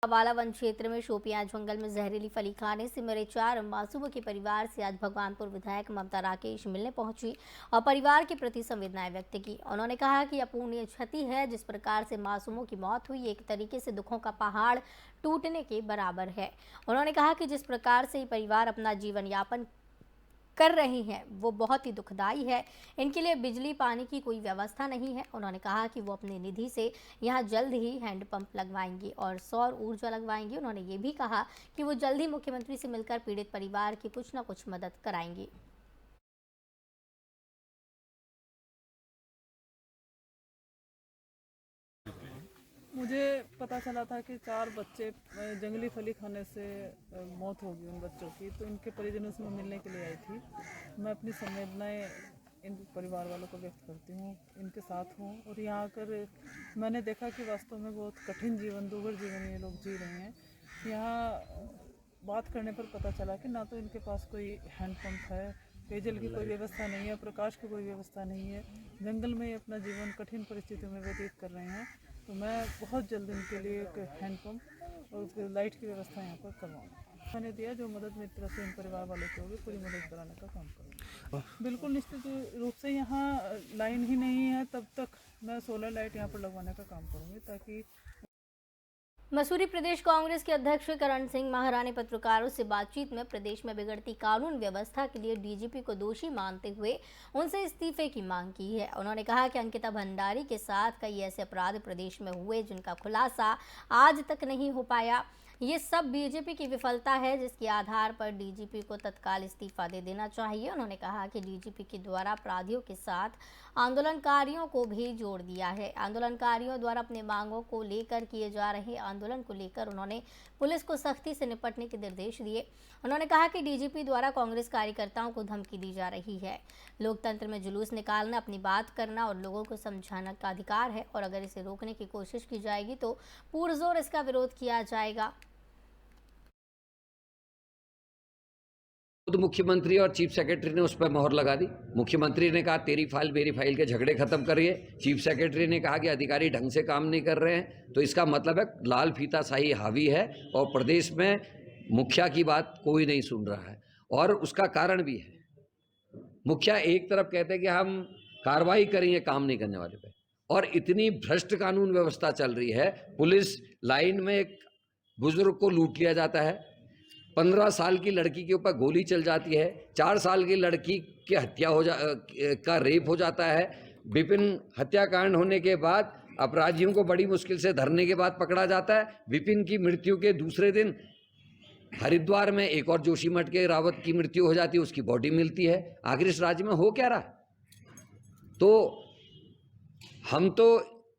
वाला वन क्षेत्र में शोपियां जंगल में जहरीली फली खाने से मरे 4 मासूमों के परिवार से आज भगवानपुर विधायक ममता राकेश मिलने पहुंची और परिवार के प्रति संवेदनाएं व्यक्त की। उन्होंने कहा कि अपूरणीय क्षति है। जिस प्रकार से मासूमों की मौत हुई, एक तरीके से दुखों का पहाड़ टूटने के बराबर है। उन्होंने कहा कि जिस प्रकार से परिवार अपना जीवन यापन कर रही हैं वो बहुत ही दुखदाई है। इनके लिए बिजली पानी की कोई व्यवस्था नहीं है। उन्होंने कहा कि वो अपनी निधि से यहाँ जल्द ही हैंडपंप लगवाएंगी और सौर ऊर्जा लगवाएंगी। उन्होंने ये भी कहा कि वो जल्द ही मुख्यमंत्री से मिलकर पीड़ित परिवार की कुछ न कुछ मदद कराएंगी। मुझे पता चला था कि 4 बच्चे जंगली फली खाने से मौत हो गई उन बच्चों की, तो इनके परिजनों से मैं मिलने के लिए आई थी। मैं अपनी संवेदनाएं इन परिवार वालों को व्यक्त करती हूँ, इनके साथ हूँ। और यहाँ आकर मैंने देखा कि वास्तव में बहुत कठिन जीवन, दुर्भर जीवन ये लोग जी रहे हैं। यहाँ बात करने पर पता चला कि ना तो इनके पास कोई हैंडपम्प है, पेयजल की कोई व्यवस्था नहीं है, प्रकाश की कोई व्यवस्था नहीं है। जंगल में अपना जीवन कठिन परिस्थितियों में व्यतीत कर रहे हैं। तो मैं बहुत जल्द इनके लिए एक हैंडपम्प और लाइट की व्यवस्था यहाँ पर करवाऊँगा। मैंने दिया जो मदद मेरी तरफ से इन परिवार वालों की होगी, पूरी मदद कराने का काम करूँगा। बिल्कुल निश्चित रूप से यहाँ लाइन ही नहीं है तब तक मैं सोलर लाइट यहाँ पर लगवाने का काम करूँगी, ताकि मसूरी प्रदेश कांग्रेस के अध्यक्ष करण सिंह माहरा ने पत्रकारों से बातचीत में प्रदेश में बिगड़ती कानून व्यवस्था के लिए डीजीपी को दोषी मानते हुए उनसे इस्तीफे की मांग की है। उन्होंने कहा कि अंकिता भंडारी के साथ कई ऐसे अपराध प्रदेश में हुए जिनका खुलासा आज तक नहीं हो पाया। ये सब बीजेपी की विफलता है, जिसके आधार पर डीजीपी को तत्काल इस्तीफा दे देना चाहिए। उन्होंने कहा कि डीजीपी के द्वारा अपराधियों के साथ आंदोलनकारियों को भी जोड़ दिया है। आंदोलनकारियों द्वारा अपने मांगों को लेकर किए जा रहे आंदोलन को लेकर उन्होंने पुलिस को सख्ती से निपटने के निर्देश दिए। उन्होंने कहा कि डीजीपी द्वारा कांग्रेस कार्यकर्ताओं को धमकी दी जा रही है। लोकतंत्र में जुलूस निकालना, अपनी बात करना और लोगों को समझाना का अधिकार है और अगर इसे रोकने की कोशिश की जाएगी तो पुरजोर इसका विरोध किया जाएगा। खुद मुख्यमंत्री और चीफ सेक्रेटरी ने उस पर मोहर लगा दी। मुख्यमंत्री ने कहा तेरी फाइल मेरी फाइल के झगड़े खत्म करिए। चीफ सेक्रेटरी ने कहा कि अधिकारी ढंग से काम नहीं कर रहे हैं। तो इसका मतलब है लाल फीताशाही हावी है और प्रदेश में मुखिया की बात कोई नहीं सुन रहा है। और उसका कारण भी है, मुखिया एक तरफ कहते हैं कि हम कार्रवाई करेंगे काम नहीं करने वाले पे, और इतनी भ्रष्ट कानून व्यवस्था चल रही है। पुलिस लाइन में एक बुजुर्ग को लूट लिया जाता है, 15 साल की लड़की के ऊपर गोली चल जाती है, 4 साल की लड़की की हत्या का रेप हो जाता है। विपिन हत्याकांड होने के बाद अपराधियों को बड़ी मुश्किल से धरने के बाद पकड़ा जाता है। विपिन की मृत्यु के दूसरे दिन हरिद्वार में एक और जोशीमठ के रावत की मृत्यु हो जाती है, उसकी बॉडी मिलती है। आखिर इस राज्य में हो क्या रहा? तो हम तो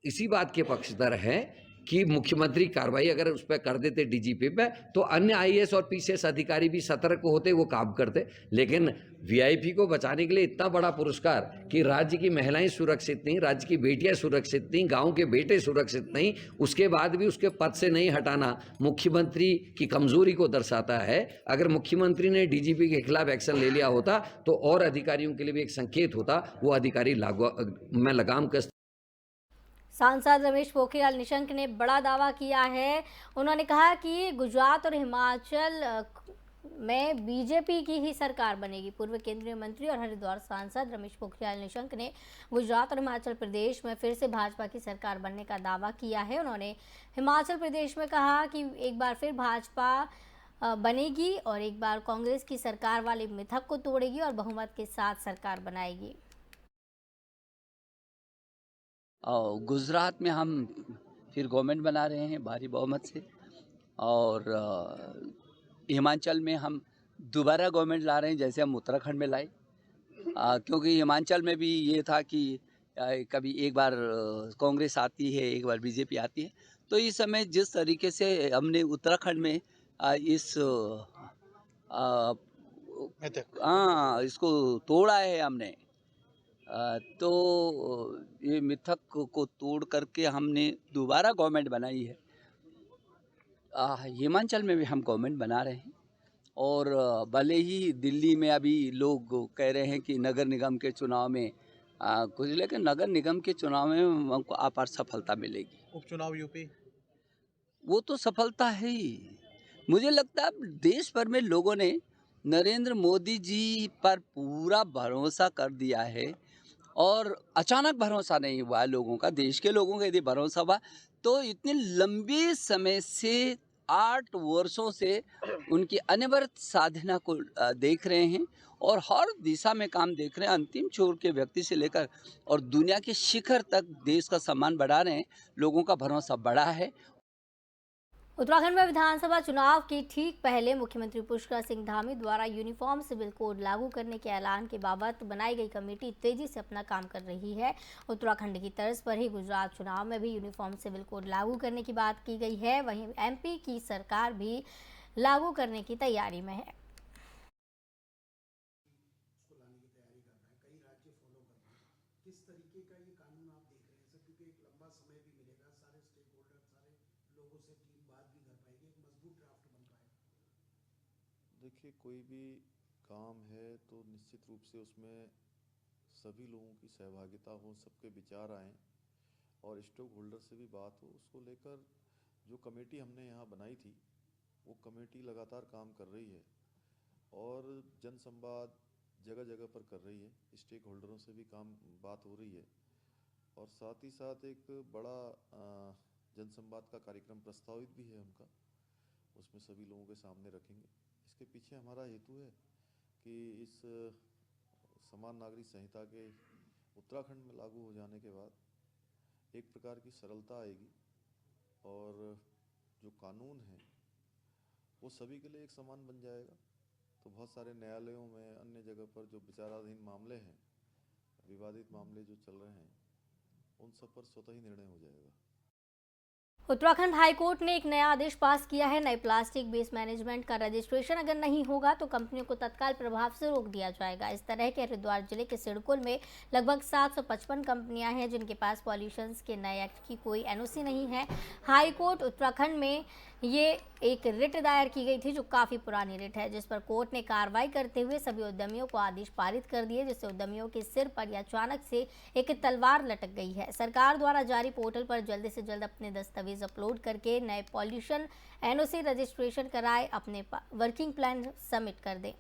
इसी बात के पक्षधर हैं कि मुख्यमंत्री कार्रवाई अगर उस पर कर देते डीजीपी पे, तो अन्य आईएएस और पीसीएस अधिकारी भी सतर्क होते, वो काम करते। लेकिन वीआईपी को बचाने के लिए इतना बड़ा पुरस्कार कि राज्य की महिलाएं सुरक्षित नहीं, राज्य की बेटियां सुरक्षित नहीं, गांव के बेटे सुरक्षित नहीं, उसके बाद भी उसके पद से नहीं हटाना मुख्यमंत्री की कमजोरी को दर्शाता है। अगर मुख्यमंत्री ने डीजीपी के खिलाफ एक्शन ले लिया होता तो और अधिकारियों के लिए भी एक संकेत होता, वो अधिकारी में लगाम कस। सांसद रमेश पोखरियाल निशंक ने बड़ा दावा किया है। उन्होंने कहा कि गुजरात और हिमाचल में बीजेपी की ही सरकार बनेगी। पूर्व केंद्रीय मंत्री और हरिद्वार सांसद रमेश पोखरियाल निशंक ने गुजरात और हिमाचल प्रदेश में फिर से भाजपा की सरकार बनने का दावा किया है। उन्होंने हिमाचल प्रदेश में कहा कि एक बार फिर भाजपा बनेगी और एक बार कांग्रेस की सरकार वाले मिथक को तोड़ेगी और बहुमत के साथ सरकार बनाएगी। और गुजरात में हम फिर गवर्नमेंट बना रहे हैं भारी बहुमत से, और हिमाचल में हम दोबारा गवर्नमेंट ला रहे हैं जैसे हम उत्तराखंड में लाए। क्योंकि हिमाचल में भी ये था कि कभी एक बार कांग्रेस आती है, एक बार बीजेपी आती है। तो इस समय जिस तरीके से हमने उत्तराखंड में इसको तोड़ा है हमने, तो ये मिथक को तोड़ करके हमने दोबारा गवर्नमेंट बनाई है। हिमाचल में भी हम गवर्नमेंट बना रहे हैं। और भले ही दिल्ली में अभी लोग कह रहे हैं कि नगर निगम के चुनाव में कुछ, लेकिन नगर निगम के चुनाव में हमको अपार सफलता मिलेगी। उपचुनाव यूपी वो तो सफलता है ही। मुझे लगता है देश भर में लोगों ने नरेंद्र मोदी जी पर पूरा भरोसा कर दिया है और अचानक भरोसा नहीं हुआ है लोगों का। देश के लोगों का यदि भरोसा हुआ तो इतने लंबे समय से 8 वर्षों से उनकी अनवरत साधना को देख रहे हैं और हर दिशा में काम देख रहे हैं। अंतिम छोर के व्यक्ति से लेकर और दुनिया के शिखर तक देश का सम्मान बढ़ा रहे हैं। लोगों का भरोसा बढ़ा है। उत्तराखंड में विधानसभा चुनाव के ठीक पहले मुख्यमंत्री पुष्कर सिंह धामी द्वारा यूनिफॉर्म सिविल कोड लागू करने के ऐलान के बाबत बनाई गई कमेटी तेजी से अपना काम कर रही है। उत्तराखंड की तर्ज पर ही गुजरात चुनाव में भी यूनिफॉर्म सिविल कोड लागू करने की बात की गई है। वहीं एमपी की सरकार भी लागू करने की तैयारी में है। किस तरीके का ये कानून आप देख रहे हैं सर, क्योंकि एक लंबा समय भी मिलेगा, सारे स्टेक होल्डर सारे लोगों से टीम बात भी कर पाएगी, एक मजबूत ड्राफ्ट बन पाएगा। देखिए, कोई भी काम है तो निश्चित रूप से उसमें सभी लोगों की सहभागिता हो, सबके विचार आएँ और स्टेक होल्डर से भी बात हो। उसको लेकर जो कमेटी हमने यहाँ बनाई थी वो कमेटी लगातार काम कर रही है और जन संवाद जगह जगह पर कर रही है। स्टेक होल्डरों से भी बात हो रही है और साथ ही साथ एक बड़ा जन संवाद का कार्यक्रम प्रस्तावित भी है उनका, उसमें सभी लोगों के सामने रखेंगे। इसके पीछे हमारा हेतु है कि इस समान नागरिक संहिता के उत्तराखंड में लागू हो जाने के बाद एक प्रकार की सरलता आएगी और जो कानून है वो सभी के लिए एक समान बन जाएगा। तो बहुत सारे न्यायालयों में अन्य जगह पर जो विचाराधीन मामले हैं, विवादित मामले जो चल रहे हैं, उन सब पर स्वतः ही निर्णय हो जाएगा। उत्तराखंड हाईकोर्ट ने एक नया आदेश पास किया है। नए प्लास्टिक वेस्ट मैनेजमेंट का रजिस्ट्रेशन अगर नहीं होगा तो कंपनियों को तत्काल प्रभाव से रोक दिया जाएगा। इस तरह के हरिद्वार जिले के सिडकुल में लगभग 755 कंपनियां हैं जिनके पास पॉल्यूशन के नए एक्ट की कोई एनओसी नहीं है। हाईकोर्ट उत्तराखंड में ये एक रिट दायर की गई थी जो काफ़ी पुरानी रिट है, जिस पर कोर्ट ने कार्रवाई करते हुए सभी उद्यमियों को आदेश पारित कर दिए, जिससे उद्यमियों के सिर पर या अचानक से एक तलवार लटक गई है। सरकार द्वारा जारी पोर्टल पर जल्द से जल्द अपने दस्तावेज अपलोड करके नए पॉल्यूशन एनओसी रजिस्ट्रेशन कराए, अपने वर्किंग प्लान सबमिट कर दें।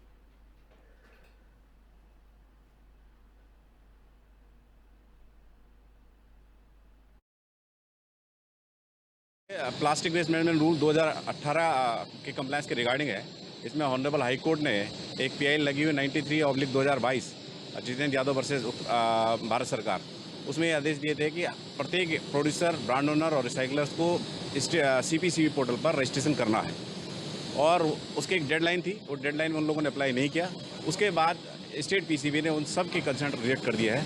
प्लास्टिक वेस्ट मैनेजमेंट रूल 2018 के कंप्लायंस के रिगार्डिंग है। इसमें ऑनरेबल हाई कोर्ट ने एक पीआई लगी हुई 93/2022 जितेंद्र यादव वर्सेस भारत सरकार, उसमें ये आदेश दिए थे कि प्रत्येक प्रोड्यूसर, ब्रांड ओनर और रिसाइकलर्स को CPCB पोर्टल पर रजिस्ट्रेशन करना है और उसकी एक डेडलाइन थी। वो डेडलाइन में उन लोगों ने अप्लाई नहीं किया। उसके बाद स्टेट PCB ने उन सब के कंसर्न रिजेक्ट कर दिया है।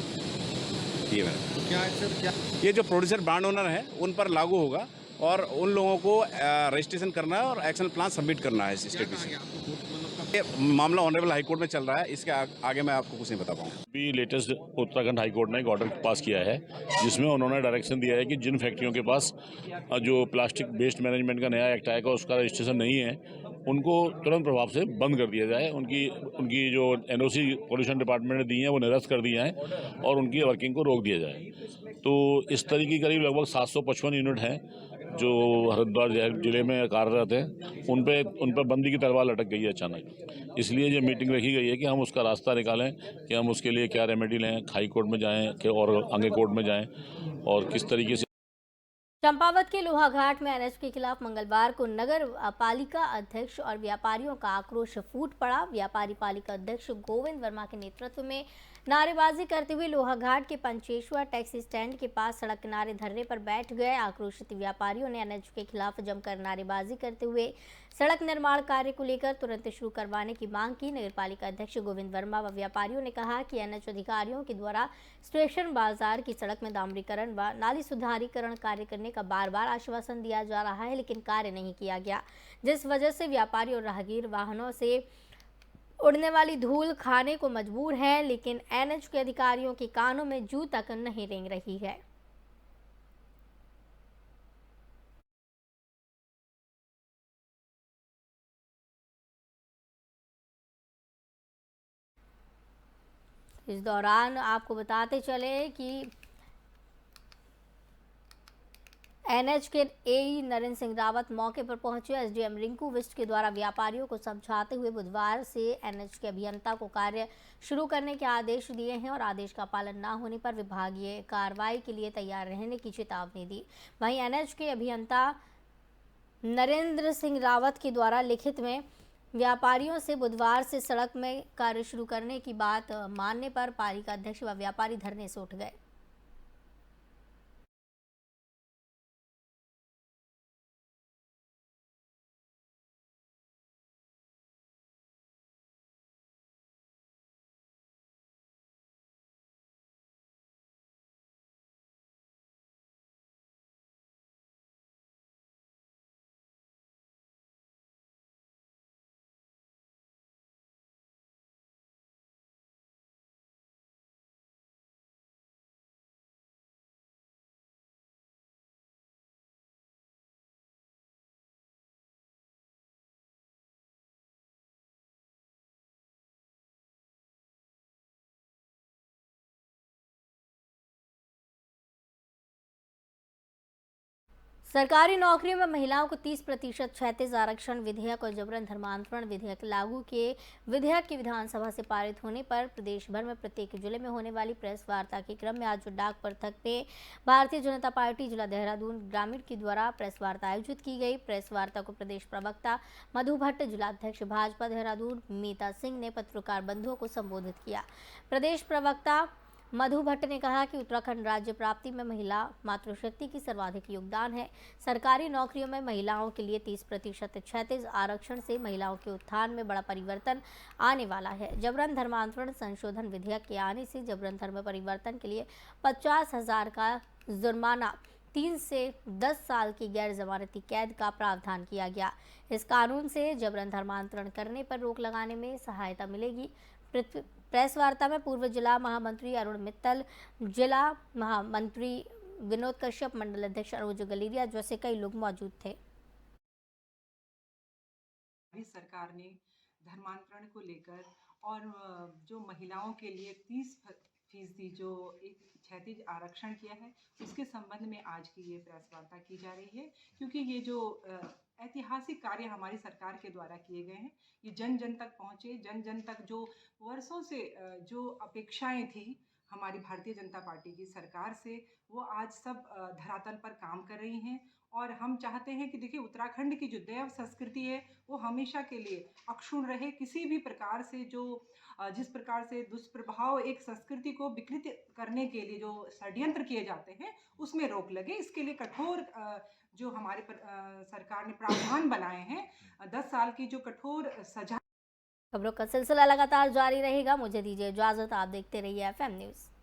ये जो प्रोड्यूसर, ब्रांड ओनर है उन पर लागू होगा और उन लोगों को रजिस्ट्रेशन करना है और एक्शन प्लान सबमिट करना है स्टेट PCB। ये मामला ऑनरेबल हाई कोर्ट में चल रहा है, इसके आगे मैं आपको कुछ नहीं बता पाऊंगा। अभी लेटेस्ट उत्तराखंड हाई कोर्ट ने एक ऑर्डर पास किया है जिसमें उन्होंने डायरेक्शन दिया है कि जिन फैक्ट्रियों के पास जो प्लास्टिक वेस्ट मैनेजमेंट का नया एक्ट आएगा उसका रजिस्ट्रेशन नहीं है, उनको तुरंत प्रभाव से बंद कर दिया जाए। उनकी जो NOC पॉल्यूशन डिपार्टमेंट ने दी है वो निरस्त कर दिया है और उनकी वर्किंग को रोक दिया जाए। तो इस तरह की करीब लगभग 755 यूनिट हैं जो हरिद्वार जिले में कार्यरत हैं, उन पे बंदी की तलवार लटक गई है अचानक। इसलिए ये मीटिंग रखी गई है कि हम उसका रास्ता निकालें कि हम उसके लिए क्या रेमेडी लें, हाई कोर्ट में जाएं कि और आगे कोर्ट में जाएं और किस तरीके से। चंपावत के लोहाघाट में NH के खिलाफ मंगलवार को नगर पालिका अध्यक्ष और व्यापारियों का आक्रोश फूट पड़ा। व्यापारी पालिका अध्यक्ष गोविंद वर्मा के नेतृत्व में नारेबाजी करते हुए लोहाघाट के पंचेश्वर टैक्सी स्टैंड के पास सड़क किनारे धरने पर बैठ गए। आक्रोशित व्यापारियों ने NH के खिलाफ जमकर नारेबाजी करते हुए सड़क निर्माण कार्य को लेकर तुरंत शुरू करवाने की मांग की। नगर पालिका अध्यक्ष गोविंद वर्मा व व्यापारियों ने कहा कि NH अधिकारियों के द्वारा स्टेशन बाजार की सड़क में डामरीकरण व नाली सुधारीकरण कार्य करने का बार बार आश्वासन दिया जा रहा है, लेकिन कार्य नहीं किया गया, जिस वजह से व्यापारी और राहगीर वाहनों से उड़ने वाली धूल खाने को मजबूर हैं, लेकिन NH के अधिकारियों के कानों में जू तक नहीं रेंग रही है। इस दौरान आपको बताते चले कि एनएच के एई नरेंद्र सिंह रावत मौके पर पहुंचे। एसडीएम रिंकू विष्ट के द्वारा व्यापारियों को समझाते हुए बुधवार से एनएच के अभियंता को कार्य शुरू करने के आदेश दिए हैं और आदेश का पालन न होने पर विभागीय कार्रवाई के लिए तैयार रहने की चेतावनी दी। वहीं एनएच के अभियंता नरेंद्र सिंह रावत के द्वारा लिखित में व्यापारियों से बुधवार से सड़क में कार्य शुरू करने की बात मानने पर पारी का अध्यक्ष व व्यापारी धरने से उठ गए। सरकारी नौकरियों में महिलाओं को 30% क्षैतिज आरक्षण विधेयक और जबरन धर्मांतरण विधेयक लागू के विधेयक के विधानसभा से पारित होने पर प्रदेश भर में प्रत्येक जिले में होने वाली प्रेस वार्ता के क्रम में आज डाक पर्थक में भारतीय जनता पार्टी जिला देहरादून ग्रामीण के द्वारा प्रेस वार्ता आयोजित की गई। प्रेस वार्ता को प्रदेश प्रवक्ता मधु भट्ट, जिलाध्यक्ष भाजपा देहरादून मीता सिंह ने पत्रकार बंधुओं को संबोधित किया। प्रदेश प्रवक्ता मधु भट्ट ने कहा कि उत्तराखंड राज्य प्राप्ति में महिला मातृशक्ति की सर्वाधिक योगदान है। सरकारी नौकरियों में महिलाओं के लिए 30% क्षैतिज आरक्षण से महिलाओं के उत्थान में बड़ा परिवर्तन आने वाला है। जबरन धर्मांतरण संशोधन विधेयक के आने से जबरन धर्म परिवर्तन के लिए 50,000 का जुर्माना, 3 से 10 साल की गैर जमानती कैद का प्रावधान किया गया। इस कानून से जबरन धर्मांतरण करने पर रोक लगाने में सहायता मिलेगी। प्रेस वार्ता में पूर्व जिला महामंत्री अरुण मित्तल, जिला महामंत्री विनोद कश्यप, मंडल अध्यक्ष अरुज गलीरिया जैसे कई लोग मौजूद थे। सरकार ने धर्मांतरण को लेकर और जो महिलाओं के लिए 30% जो एक क्षैतिज आरक्षण किया है, उसके संबंध में आज की ये प्रेस वार्ता की जा रही है, क्योंकि ये जो ऐतिहासिक कार्य हमारी सरकार के द्वारा किए गए हैं, ये जन जन तक पहुँचे। जन जन तक जो वर्षों से जो अपेक्षाएं थी हमारी भारतीय जनता पार्टी की सरकार से, वो आज सब धरातल पर काम कर रही हैं। और हम चाहते हैं कि देखिए, उत्तराखंड की जो दैव संस्कृति है वो हमेशा के लिए अक्षुण्ण रहे। किसी भी प्रकार से जो जिस प्रकार से दुष्प्रभाव एक संस्कृति को विकृत करने के लिए जो षड्यंत्र किए जाते हैं, उसमें रोक लगे। इसके लिए कठोर जो हमारे सरकार ने प्रावधान बनाए हैं, 10 साल की जो कठोर सजा। खबरों का सिलसिला लगातार जारी रहेगा। मुझे दीजिए इजाजत। आप देखते रहिए FM न्यूज़।